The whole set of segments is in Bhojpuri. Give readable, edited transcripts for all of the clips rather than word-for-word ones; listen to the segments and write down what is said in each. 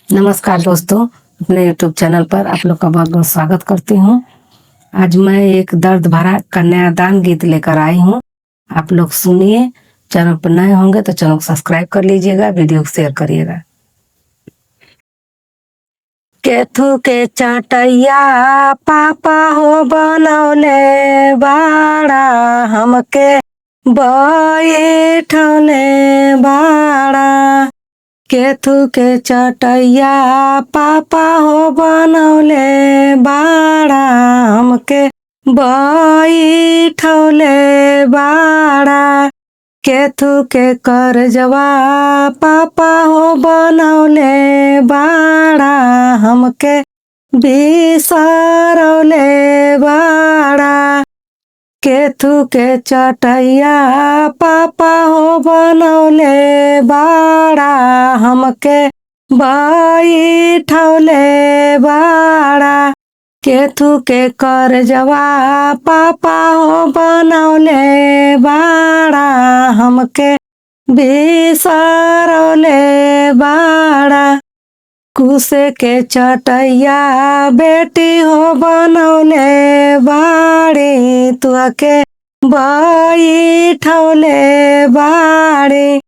नमस्कार दोस्तों, अपने YouTube चैनल पर आप लोग का बहुत बहुत स्वागत करती हूँ। आज मैं एक दर्द भरा कन्यादान गीत लेकर आई हूँ। आप लोग सुनिए। चैनल पर नए होंगे तो चैनल को सब्सक्राइब कर लीजिएगा, वीडियो को शेयर करिएगा। केथू के चटैया पापा हो बनौले बाड़ा, हमके बैठले बाड़ा। केथू के चटैया पापा हो बनौले बाड़ा, हमके बैठले बाड़ा। केथू के करजवा पापा हो बनौले बाड़ा, हमके बिसरौले बाड़ा। केथू के चटैया पापा हो बनौले बाड़ा, हमके बैठौले बाड़ा। केथू के करजवा पापा हो बनौले बाड़ा, हमके बिसरौले बाड़ा। कुसे के चटैया बेटी हो बनौले बाड़ी, तुहके बैठौले बाड़ी।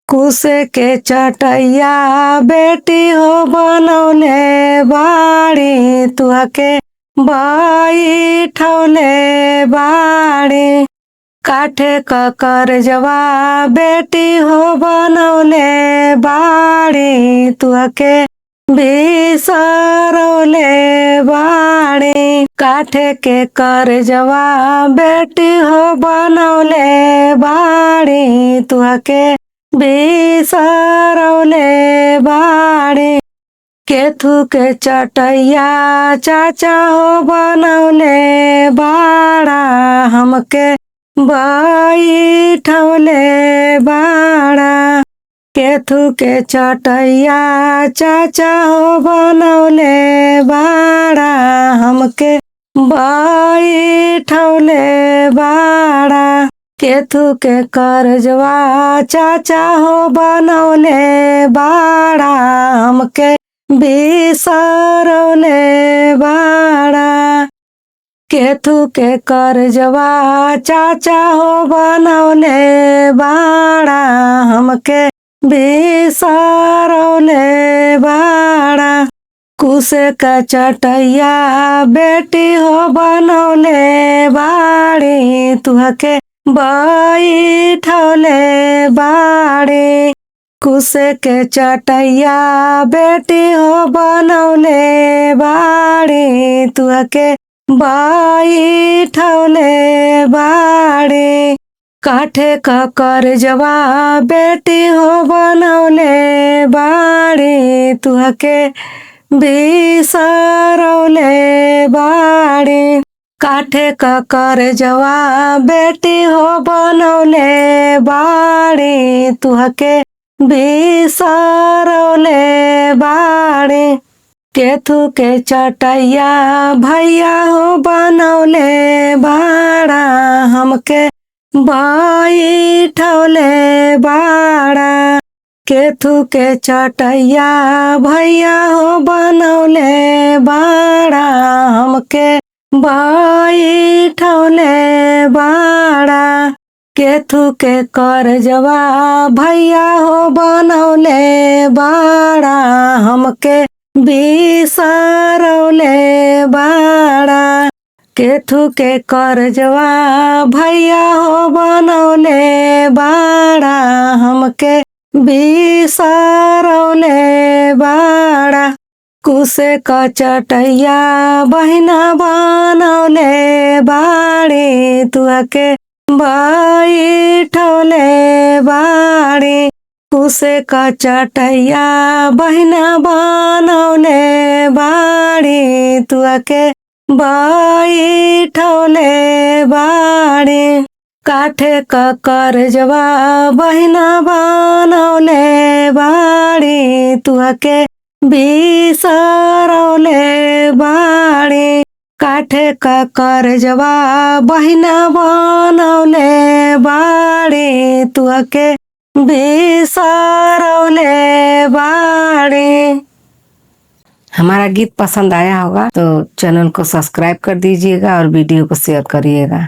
कुसे के चटैया बेटी हो बनौले बाड़ी, तुहके बैठौले बाड़ी। काठे क करजवा बेटी हो बनौले बाड़ी, तुहके बिसरौले बाड़ी। काठे के करजवा बेटी हो बनौले बाड़ी, तुहके बिसरौले बाड़ी। केथू के चटैया चाचा हो बनौले बाड़ा, हमके बैठौले बाड़ा। केथू के चटैया चाचा हो बनौले बाड़ा, हमके बैठौले बाड़ा। केथू के करजवा चाचा हो बनौले बाड़ा, हमके बिसरौले बाड़ा। केथू के करजवा चाचा हो बनौले बाड़ा, हमके बिसरौले बाड़ा। कुसे का चटैया बेटी हो बनौले बाड़ी, तुहके बैठौले बाड़ी। कुसे के चटैया बेटी हो बनौले बाड़ी, तुहके बैठौले बाड़ी। काठे क करजवा बेटी हो बनौले बाड़ी, तुहके बिसरौले बाड़ी। काठे क करजवा बेटी हो बनौले बाड़ी, तुहके बिसरौले बाड़ी। केथू के चटैया भैया हो बनौले बाड़ा, हमके बैठौले बाड़ा। केथू के चटैया भैया हो बनौले बाड़ा, हमके बैठौले बाड़ा। केथू के करजवा भैया हो बनौले बाड़ा, हमके बिसरौले बाड़ा। केथू के करजवा भैया हो बनौले बाड़ा, हमके बिसरौले बाड़ा। कुसे क चटैया बहिना बनौले बाड़ी, तुहके बैठौले बाड़ी। कुसे क चटैया बहिना बनौले बाड़ी, तुहके बैठौले बाड़ी। काठे क करजवा बहिना बनौले बाड़ी, तुहके बिसरौले बाड़ी। काठे क करजवा बहिना बनौले बाड़ी, तुहके बिसरौले बाड़ी। हमारा गीत पसंद आया होगा तो चैनल को सब्सक्राइब कर दीजिएगा और वीडियो को शेयर करिएगा।